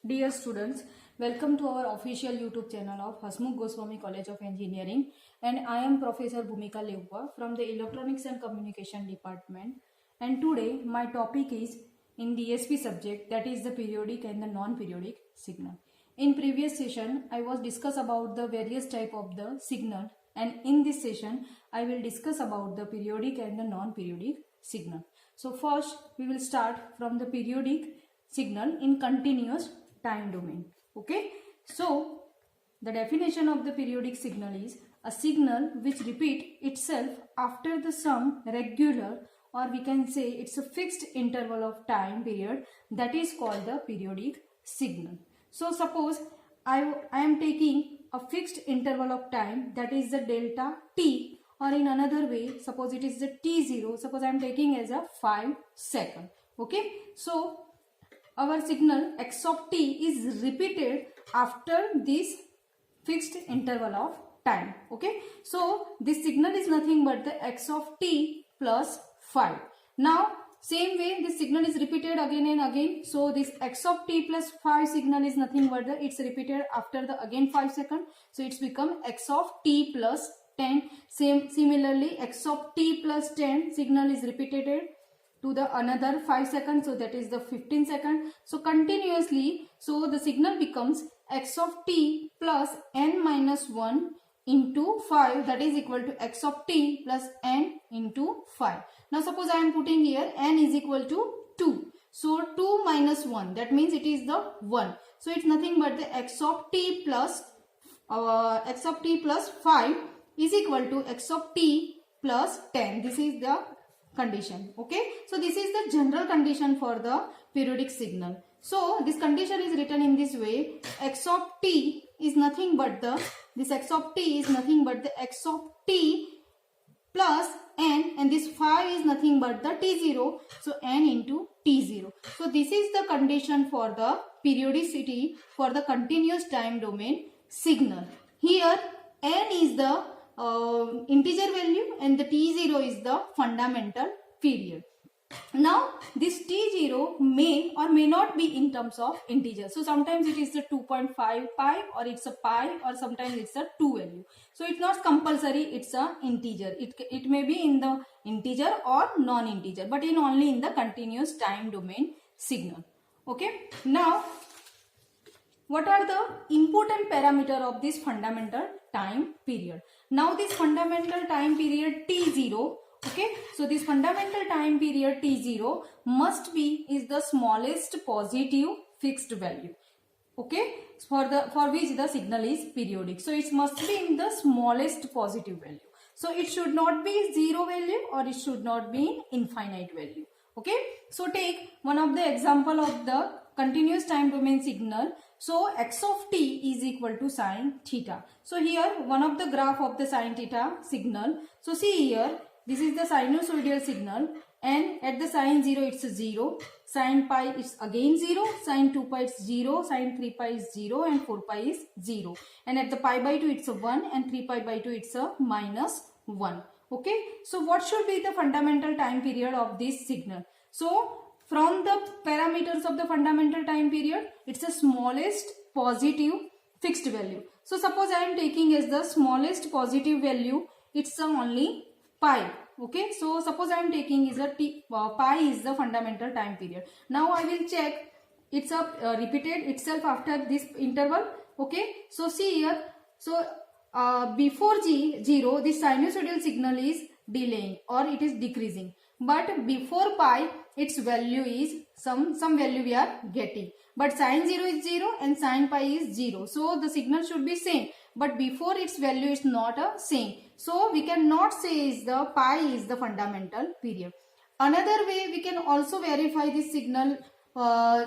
Dear students, welcome to our official YouTube channel of Hasmukh Goswami College of Engineering, and I am Professor Bhumika Levua from the Electronics and Communication Department. And today my topic is in DSP subject, that is the periodic and the non-periodic signal. In previous session I was discuss about the various type of the signal, and in this session I will discuss about the periodic and the non-periodic signal. So first we will start from the periodic signal in continuous time domain. Okay, so the definition of the periodic signal is a signal which repeat itself after the some regular, or we can say it's a fixed interval of time period, that is called the periodic signal. So suppose I am taking a fixed interval of time, that is the delta t, or in another way suppose it is the t0, suppose I am taking as a 5 second. Okay, so our signal x of t is repeated after this fixed interval of time. Okay, so this signal is nothing but the x of t plus 5. Now same way this signal is repeated again and again, so this x of t plus 5 signal is nothing but the it's repeated after the again 5 seconds, so it's become x of t plus 10. Similarly x of t plus 10 signal is repeated to the another 5 seconds, so that is the 15 seconds. So continuously, so the signal becomes x of t plus n minus 1 into 5, that is equal to x of t plus n into 5. Now suppose I am putting here n is equal to 2. So 2 minus 1, that means it is the 1. So it's nothing but the x of t plus 5 is equal to x of t plus 10. This is the condition. Okay, so this is the general condition for the periodic signal. So this condition is written in this way: x of t is nothing but the x of t plus n, and this 5 is nothing but the t0, so n into t0. So this is the condition for the periodicity for the continuous time domain signal. Here n is the integer value and the t0 is the fundamental period. Now this t0 may or may not be in terms of integer. So sometimes it is the 2.5 pi, or it's a pi, or sometimes it's a 2 value. So it's not compulsory it's a integer. It may be in the integer or non-integer, but in only in the continuous time domain signal. Okay, now what are the important parameter of this fundamental time period? Now this fundamental time period t0, okay, so this fundamental time period t0 must be is the smallest positive fixed value, okay, for which the signal is periodic. So it must be in the smallest positive value. So it should not be 0 value, or it should not be in infinite value. Okay, so take one of the example of the continuous time domain signal. So x of t is equal to sine theta. So here one of the graph of the sine theta signal. So see here, this is the sinusoidal signal, and at the sine 0 it's a 0, sine pi it's again 0, sine 2 pi it's 0, sine 3 pi is 0, and 4 pi is 0, and at the pi by 2 it's a 1, and 3 pi by 2 it's a minus 1. Okay, so what should be the fundamental time period of this signal? So from the parameters of the fundamental time period, it's the smallest positive fixed value. So suppose I am taking as the smallest positive value, it's only pi. Okay, so suppose I am taking is a pi is the fundamental time period. Now I will check it's a repeated itself after this interval. Okay, so see here, so before 0 this sinusoidal signal is delaying or it is decreasing, but before pi its value is some value we are getting, but sine 0 is 0 and sine pi is 0, so the signal should be same, but before its value is not a same, so we cannot say is the pi is the fundamental period. Another way we can also verify this signal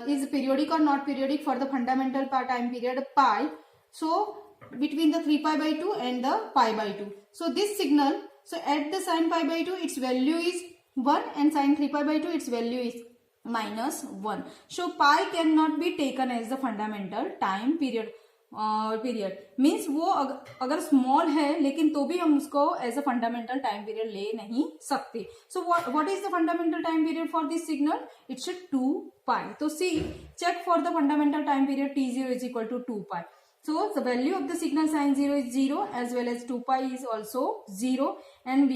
is periodic or not periodic for the fundamental time period pi. So between the 3 pi by 2 and the pi by 2, so this signal, so at the sine pi by 2 its value is 1, and sine 3 pi by 2 its value is minus 1. So pi cannot be taken as the fundamental time period. Period means वो अगर small है लेकिन तो भी हम उसको as a fundamental time period ले नहीं सकते. So what is the fundamental time period for this signal? It's 2 pi. तो see check for the fundamental time period t0 is equal to 2 pi. So the value of the signal sin 0 is 0 as well as 2 pi is also 0, and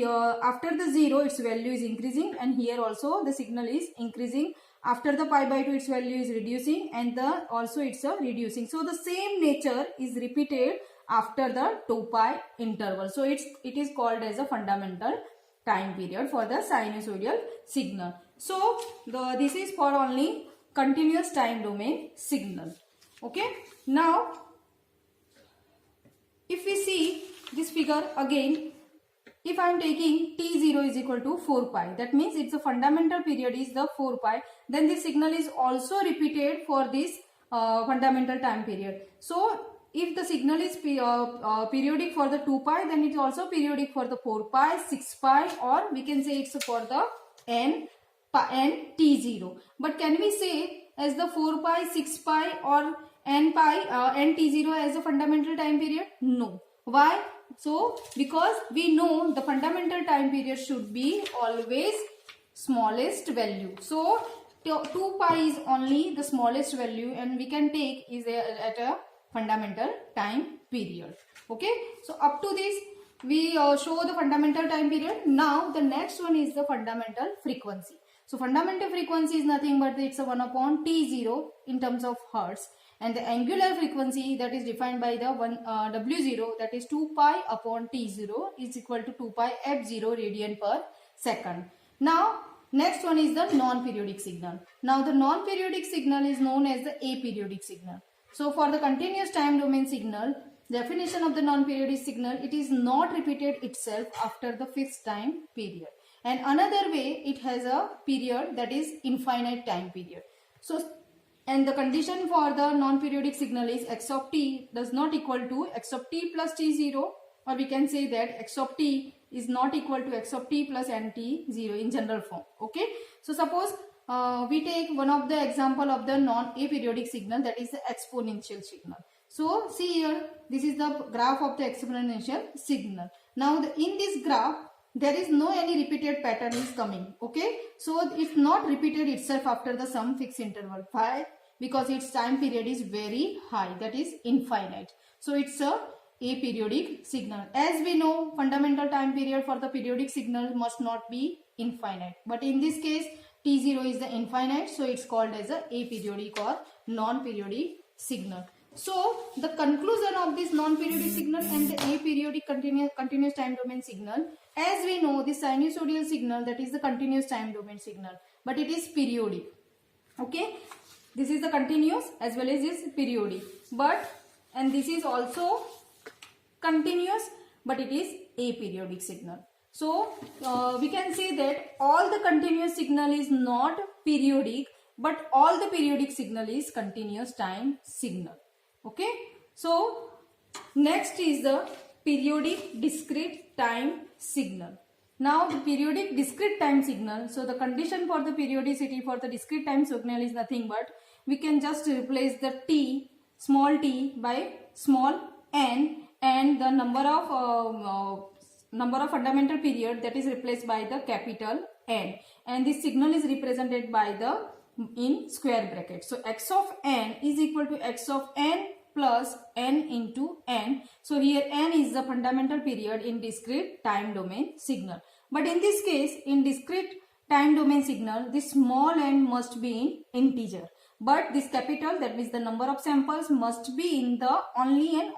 after the 0 its value is increasing, and here also the signal is increasing. After the pi by 2 its value is reducing, and also it's reducing. So the same nature is repeated after the 2 pi interval. So it is called as a fundamental time period for the sinusoidal signal. So this is for only continuous time domain signal. Okay, now if we see this figure again, if I am taking t0 is equal to 4 pi, that means its a fundamental period is the 4 pi, then this signal is also repeated for this fundamental time period. So if the signal is periodic for the 2 pi, then it is also periodic for the 4 pi, 6 pi, or we can say it's for the n t0. But can we say as the 4 pi, 6 pi or n t0 as a fundamental time period? No. Why? So because we know the fundamental time period should be always smallest value. So 2 pi is only the smallest value, and we can take is at a fundamental time period. Okay, so up to this we show the fundamental time period. Now the next one is the fundamental frequency. So fundamental frequency is nothing but it's a 1 upon t0 in terms of hertz, and the angular frequency that is defined by the w0, that is 2 pi upon t0 is equal to 2 pi f0 radian per second. Now next one is the non-periodic signal. Now the non-periodic signal is known as the aperiodic signal. So for the continuous time domain signal, definition of the non-periodic signal, it is not repeated itself after the fixed time period, and another way it has a period that is infinite time period. So and the condition for the non-periodic signal is x of t does not equal to x of t plus t0, or we can say that x of t is not equal to x of t plus nt0 in general form. Okay, so suppose we take one of the example of the non-aperiodic signal, that is the exponential signal. So see here, this is the graph of the exponential signal. Now in this graph there is no any repeated pattern is coming. Okay, so it's not repeated itself after the some fixed interval. Why? Because its time period is very high, that is infinite. So it's a aperiodic signal. As we know, fundamental time period for the periodic signal must not be infinite, but in this case t0 is the infinite, so it's called as a aperiodic or non-periodic signal. So the conclusion of this non-periodic signal and the aperiodic continuous time domain signal, as we know, the sinusoidal signal, that is the continuous time domain signal, but it is periodic. Okay, this is the continuous as well as this periodic, and this is also continuous, but it is aperiodic signal. So we can say that all the continuous signal is not periodic, but all the periodic signal is continuous time signal. Okay, so next is the periodic discrete time signal. Now the periodic discrete time signal, so the condition for the periodicity for the discrete time signal is nothing but we can just replace the t, small t, by small n, and the number of fundamental period, that is replaced by the capital N, and this signal is represented by the in square bracket. So x of n is equal to x of n plus n into n. So here n is the fundamental period in discrete time domain signal. But in this case, in discrete time domain signal, this small n must be in integer. But this capital, that means the number of samples, must be in the only in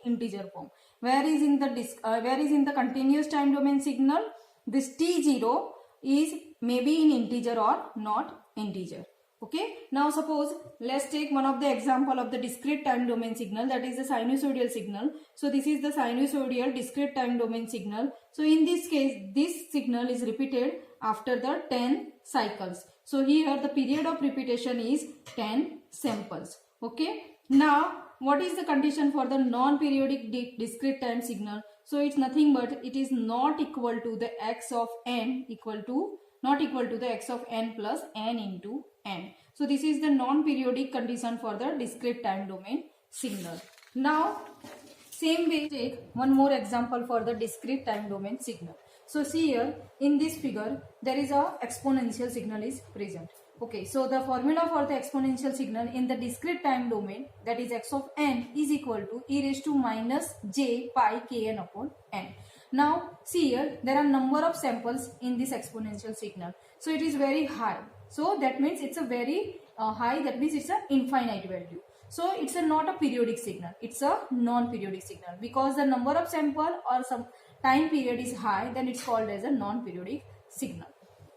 integer form. Whereas in the continuous time domain signal, this t0 is maybe in integer or not integer. Okay, now suppose let's take one of the example of the discrete time domain signal, that is the sinusoidal signal. So this is the sinusoidal discrete time domain signal. So in this case, this signal is repeated after the 10 cycles. So here the period of repetition is 10 samples. Okay, now what is the condition for the non-periodic discrete time signal? So it's nothing but it is not equal to the x of n not equal to the x of n plus n into n. So this is the non-periodic condition for the discrete time domain signal. Now, same way, take one more example for the discrete time domain signal. So see here in this figure there is a exponential signal is present. Okay, so the formula for the exponential signal in the discrete time domain, that is x of n, is equal to e raised to minus j pi kn upon n. Now see here there are number of samples in this exponential signal, so it is very high. So that means it's a very high, that means it's an infinite value. So it's not a periodic signal, it's a non-periodic signal, because the number of sample or some time period is high, then it's called as a non-periodic signal.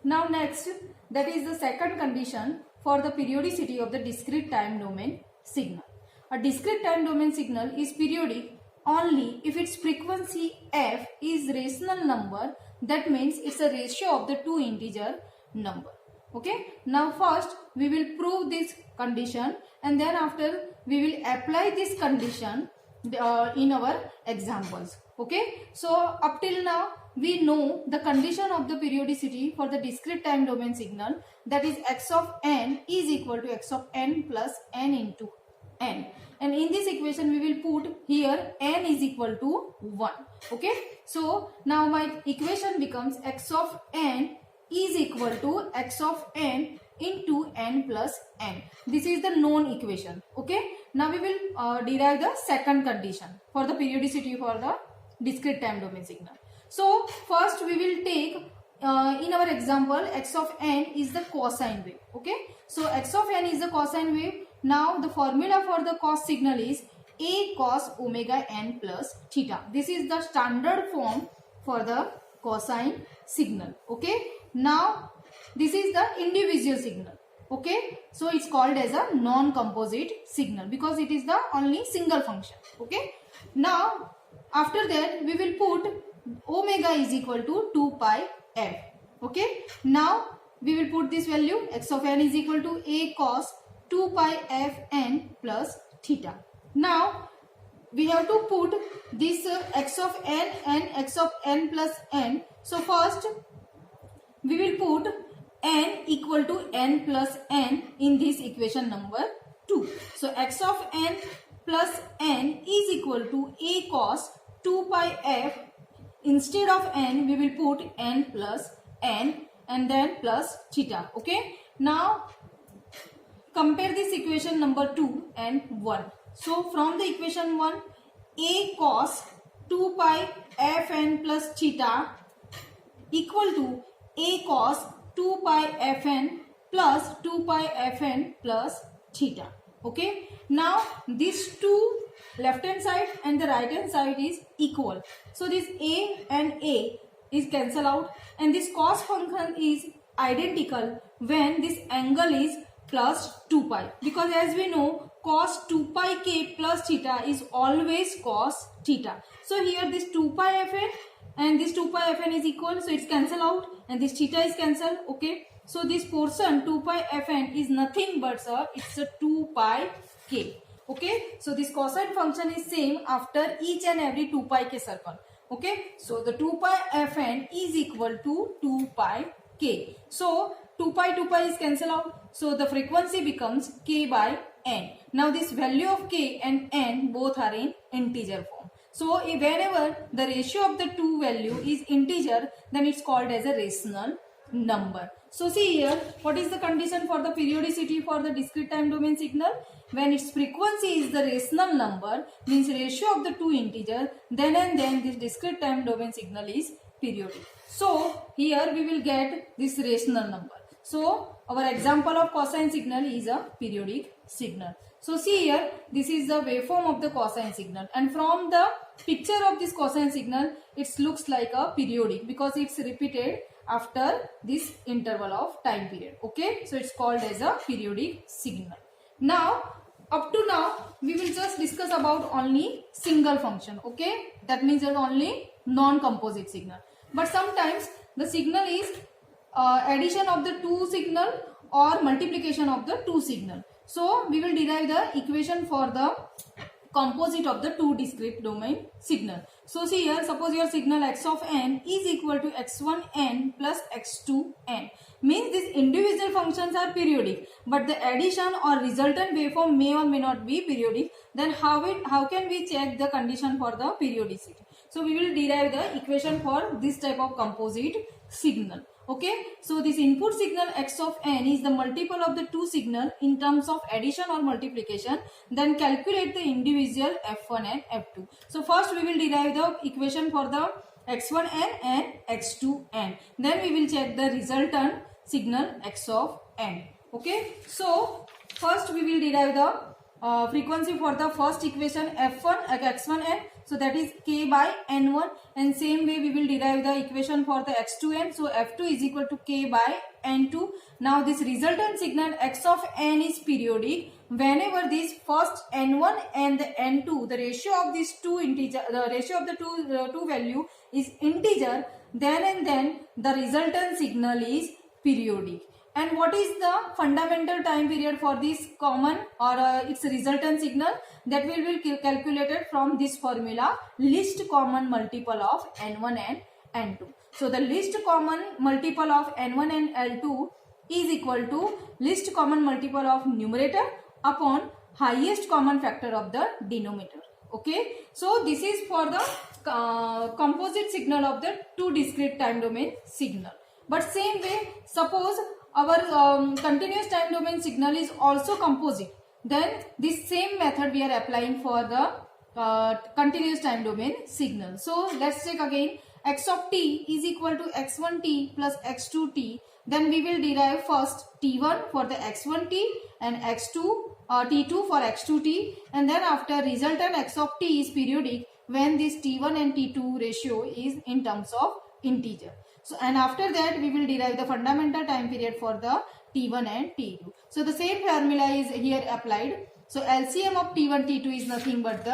Now next, that is the second condition for the periodicity of the discrete time domain signal. A discrete time domain signal is periodic only if its frequency f is rational number, that means it's a ratio of the two integer number. Okay, now first we will prove this condition, and then after we will apply this condition in our examples. Okay, so up till now we know the condition of the periodicity for the discrete time domain signal, that is x of n is equal to x of n plus n into n, and in this equation we will put here n is equal to 1. Okay, so now my equation becomes x of n is equal to x of n into n plus n. This is the known equation. Okay, now we will derive the second condition for the periodicity for the discrete time domain signal. So first we will take in our example x of n is the cosine wave. Okay, so x of n is the cosine wave. Now the formula for the cos signal is a cos omega n plus theta. This is the standard form for the cosine signal. Okay, now this is the individual signal. Okay, so it's called as a non-composite signal because it is the only single function. Okay, now after that we will put omega is equal to 2 pi f. Okay, now we will put this value x of n is equal to a cos 2 pi f n plus theta. Now we have to put this x of n and x of n plus n. So first we will put n equal to n plus n in this equation number 2. So x of n plus n is equal to a cos 2 pi f. Instead of n we will put n plus n and then plus theta. Okay, now compare this equation number 2 and 1. So from the equation 1, a cos 2 pi f n plus theta equal to a cos 2 pi fn plus 2 pi fn plus theta. Okay, now these two left hand side and the right hand side is equal, so this a and a is cancel out, and this cos function is identical when this angle is plus 2 pi, because as we know cos 2 pi k plus theta is always cos theta. So here this 2 pi fn and this 2 pi fn is equal, so it's cancel out and this theta is cancelled. Okay, so this portion 2 pi fn is nothing but it's a 2 pi k. Okay, so this cosine function is same after each and every 2 pi k circle. Okay, so the 2 pi fn is equal to 2 pi k. So 2 pi is cancel out, so the frequency becomes k by n. Now this value of k and n both are in integer form. So whenever the ratio of the two value is integer, then it's called as a rational number. So see here, what is the condition for the periodicity for the discrete time domain signal? When its frequency is the rational number, means ratio of the two integer, then and then this discrete time domain signal is periodic. So here we will get this rational number. So our example of cosine signal is a periodic signal. So see here, this is the waveform of the cosine signal, and from the picture of this cosine signal, it looks like a periodic because it's repeated after this interval of time period. Okay, so it's called as a periodic signal. Now up to now we will just discuss about only single function. Okay, that means there's only non-composite signal, but sometimes the signal is addition of the two signal or multiplication of the two signal. So we will derive the equation for the composite of the two discrete domain signal. So see here, suppose your signal x of n is equal to x1n plus x2n. Means these individual functions are periodic, but the addition or resultant waveform may or may not be periodic. Then how can we check the condition for the periodicity? So we will derive the equation for this type of composite signal. Okay, so this input signal x of n is the multiple of the two signal in terms of addition or multiplication. Then calculate the individual f1 and f2. So first we will derive the equation for the x1n and x2n. Then we will check the resultant signal x of n. Okay, so first we will derive the frequency for the first equation f1 x1n. So that is k by n1, and same way we will derive the equation for the x2n. So f2 is equal to k by n2. Now this resultant signal x of n is periodic whenever this first n1 and the n2, the ratio of these two integer, the ratio of the two value is integer, then and then the resultant signal is periodic. And what is the fundamental time period for this common or its resultant signal? That will be calculated from this formula, least common multiple of n1 and n2. So the least common multiple of n1 and n2 is equal to least common multiple of numerator upon highest common factor of the denominator. Okay, so this is for the composite signal of the two discrete time domain signal. But same way, suppose our continuous time domain signal is also composite, then this same method we are applying for the continuous time domain signal. So let's take again, x of t is equal to x1t plus x2t. Then we will derive first t1 for the x1t and t2 for x2t, and then after resultant x of t is periodic when this t1 and t2 ratio is in terms of integer. So and after that we will derive the fundamental time period for the t1 and t2. So the same formula is here applied. So LCM of t1 t2 is nothing but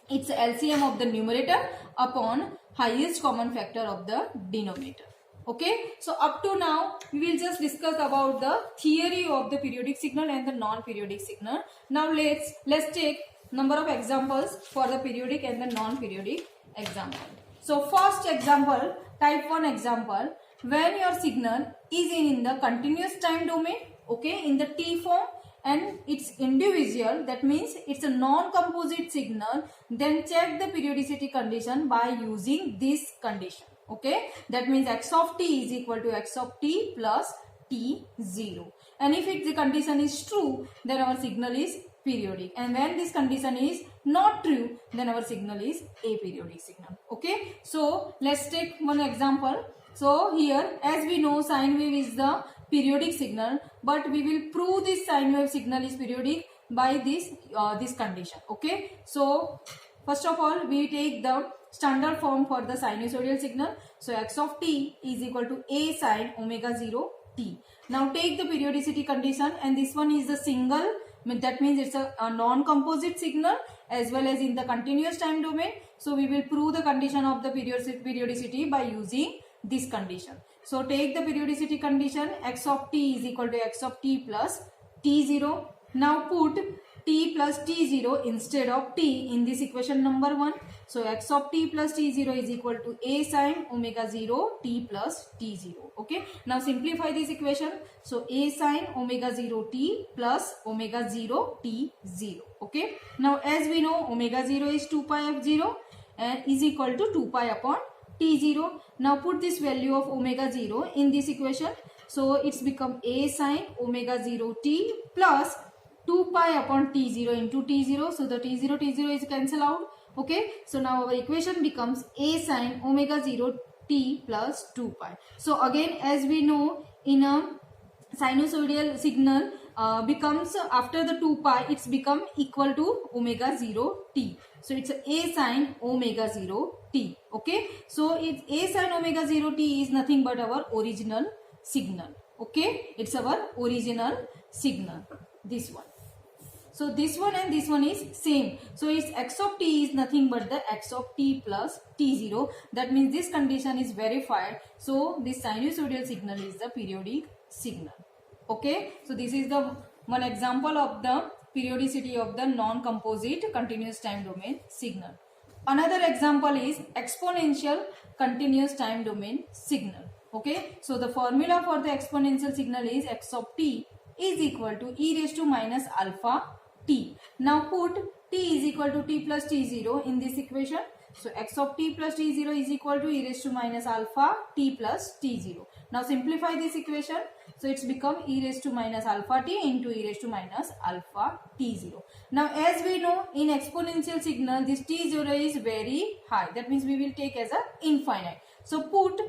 it's LCM of the numerator upon highest common factor of the denominator. Okay, so up to now we will just discuss about the theory of the periodic signal and the non-periodic signal. Now let's take number of examples for the periodic and the non-periodic example. So first example, type 1 example, when your signal is in the continuous time domain, okay, in the t form, and it's individual, that means it's a non-composite signal, then check the periodicity condition by using this condition. Okay, that means x of t is equal to x of t plus t0, and if the condition is true, then our signal is periodic, and when this condition is not true, then our signal is aperiodic signal. Okay, so let's take one example. So here, as we know, sine wave is the periodic signal, but we will prove this sine wave signal is periodic by this condition. Okay, so first of all we take the standard form for the sinusoidal signal. So x of t is equal to a sine omega 0 t. Now take the periodicity condition, and this one is the single, that means it's a non-composite signal as well as in the continuous time domain. So we will prove the condition of the periodicity by using this condition. So take the periodicity condition, x of t is equal to x of t plus t0. Now put t plus t0 instead of t in this equation number 1. So x of t plus t0 is equal to a sine omega 0 t plus t0. Okay, now simplify this equation. So a sine omega 0 t plus omega 0 t0. Okay, now as we know, omega 0 is 2 pi f0 and is equal to 2 pi upon t0. Now put this value of omega 0 in this equation. So it's become a sine omega 0 t plus 2 pi upon t0 into t0. So the t0 is cancelled out. Okay, so now our equation becomes a sine omega 0 t plus 2 pi. So again, as we know, in a sinusoidal signal becomes after the 2 pi, it's become equal to omega 0 t. So it's a sine omega 0 t. Okay, so it's a sine omega 0 t is nothing but our original signal. Okay, it's our original signal, this one. So this one and this one is same. So its x of t is nothing but the x of t plus t0. That means this condition is verified. So this sinusoidal signal is the periodic signal. Okay, so this is the one example of the periodicity of the non-composite continuous time domain signal. Another example is exponential continuous time domain signal. Okay, so the formula for the exponential signal is x of t is equal to e raised to minus alpha t. Now put t is equal to t plus t0 in this equation. So x of t plus t0 is equal to e raised to minus alpha t plus t0. Now simplify this equation. So it's become e raised to minus alpha t into e raised to minus alpha t0. Now as we know, in exponential signal this t0 is very high. That means we will take as a infinite. So put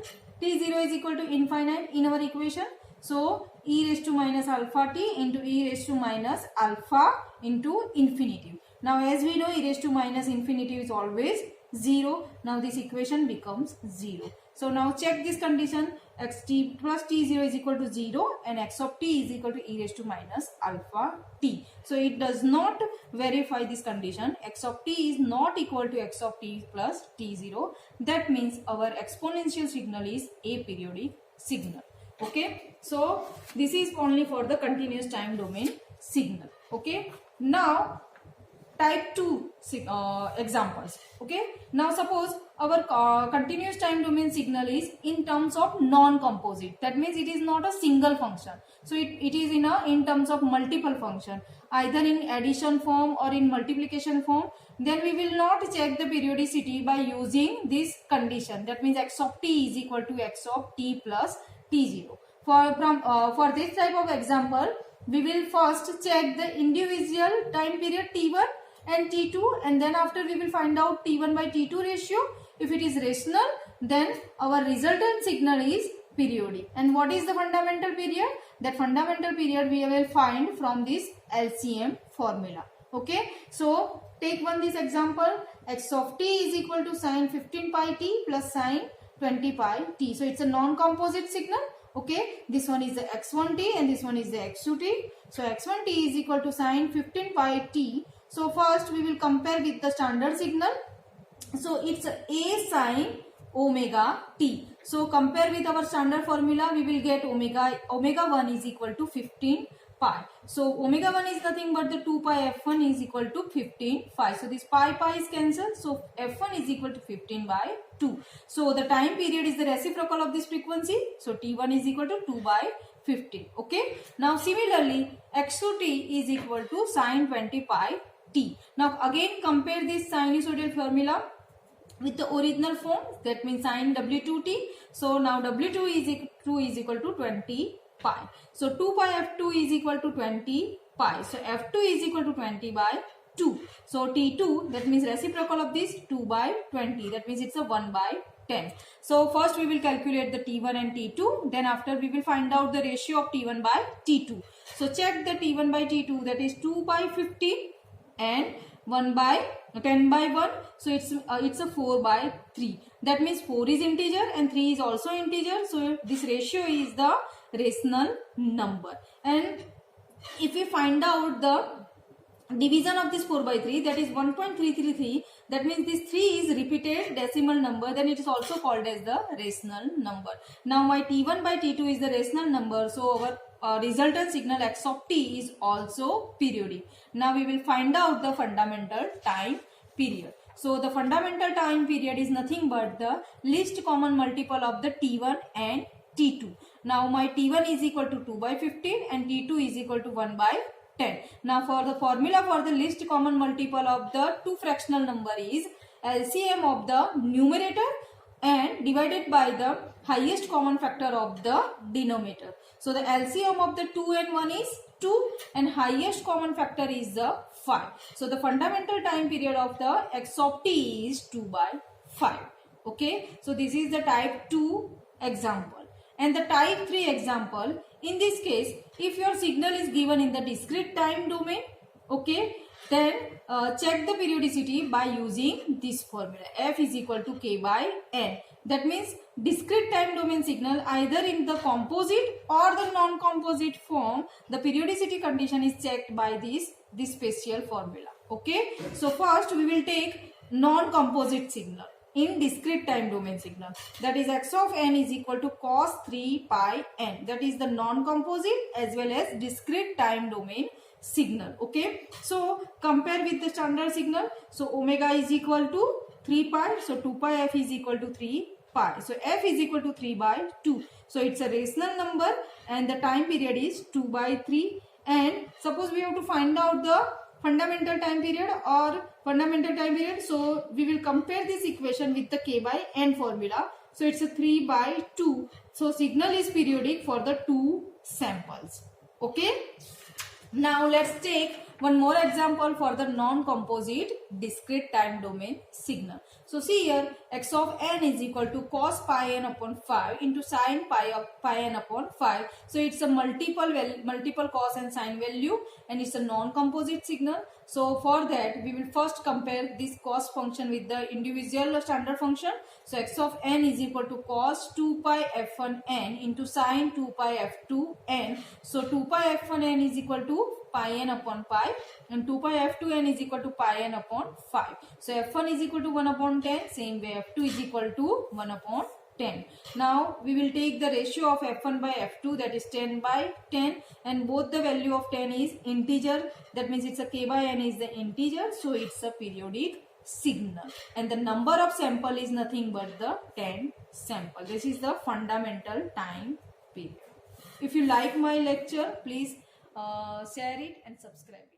t0 is equal to infinite in our equation. So e raised to minus alpha t into e raised to minus alpha into infinitive. Now as we know, e raised to minus infinitive is always 0. Now this equation becomes 0. So now check this condition, xt plus t0 is equal to 0 and x of t is equal to e raised to minus alpha t. So it does not verify this condition. X of t is not equal to x of t plus t0. That means our exponential signal is aperiodic signal. Okay, so this is only for the continuous time domain signal. Okay, now type 2 examples. Okay, now suppose our continuous time domain signal is in terms of non-composite. That means it is not a single function. So it is in terms of multiple function, either in addition form or in multiplication form. Then we will not check the periodicity by using this condition. That means x of t is equal to x of t plus t0. For this type of example, we will first check the individual time period t1 and t2, and then after we will find out t1 by t2 ratio. If it is rational, then our resultant signal is periodic. And what is the fundamental period? That fundamental period we will find from this LCM formula. Okay, so take this example, x of t is equal to sine 15 pi t plus sine 20 pi t. So it's a non-composite signal. Okay, this one is the x1 t and this one is the x2 t. So x1 t is equal to sine 15 pi t. So first we will compare with the standard signal. So it's a sine omega t. So compare with our standard formula, we will get omega 1 is equal to 15 pi. So omega 1 is nothing but the 2 pi f1 is equal to 15 pi. So this pi is cancelled. So f1 is equal to 15 by 2. So the time period is the reciprocal of this frequency. So t1 is equal to 2 by 15. Okay. Now similarly, x2 t is equal to sine 20 pi t. Now again compare this sinusoidal formula with the original form. That means sine w2t. So now w2 is equal to 20 pi. So 2 pi f2 is equal to 20 pi. So f2 is equal to 20 by 2. So t2, that means reciprocal of this 2 by 20. That means it's a 1 by 10. So first we will calculate the t1 and t2. Then after we will find out the ratio of t1 by t2. So check the t1 by t2, that is 2 by 15 and 1 by 10 by 1. So it's a 4 by 3. That means 4 is integer and 3 is also integer. So this ratio is the rational number. And if we find out the division of this 4 by 3, that is 1.333, that means this 3 is repeated decimal number, then it is also called as the rational number. Now my t1 by t2 is the rational number, so our resultant signal x of t is also periodic. Now we will find out the fundamental time period. So the fundamental time period is nothing but the least common multiple of the t1 and t2. Now my t1 is equal to 2 by 15 and t2 is equal to 1 by 10. Now for the formula for the least common multiple of the two fractional number is LCM of the numerator and divided by the highest common factor of the denominator. So the LCM of the 2 and 1 is 2 and highest common factor is the 5. So the fundamental time period of the x of t is 2 by 5. Okay. So this is the type 2 example. And the type 3 example, in this case, if your signal is given in the discrete time domain, okay, then check the periodicity by using this formula, f is equal to k by n. That means discrete time domain signal either in the composite or the non-composite form, the periodicity condition is checked by this special formula. Okay, so first we will take non-composite signal in discrete time domain signal, that is x of n is equal to cos 3 pi n. That is the non-composite as well as discrete time domain signal. Okay, so compare with the standard signal. So omega is equal to 3 pi, so 2 pi f is equal to 3 pi, so f is equal to 3 by 2. So it's a rational number and the time period is 2 by 3. And suppose we have to find out the fundamental time period so we will compare this equation with the k by n formula. So it's a 3 by 2. So signal is periodic for the 2 samples. Okay, now let's take one more example for the non-composite discrete time domain signal. So see here, x of n is equal to cos pi n upon 5 into sin pi of pi n upon 5. So it's a multiple cos and sin value and it's a non-composite signal. So for that we will first compare this cos function with the individual standard function. So x of n is equal to cos 2 pi f1 n into sin 2 pi f2 n. So 2 pi f1 n is equal to pi n upon pi and 2 pi f2 n is equal to pi n upon 5. So f1 is equal to 1 upon 10, same way f2 is equal to 1 upon 10. Now we will take the ratio of f1 by f2, that is 10 by 10, and both the value of 10 is integer, that means it's a k by n is the integer, so it's a periodic signal and the number of sample is nothing but the 10 sample. This is the fundamental time period. If you like my lecture, please share it and subscribe it.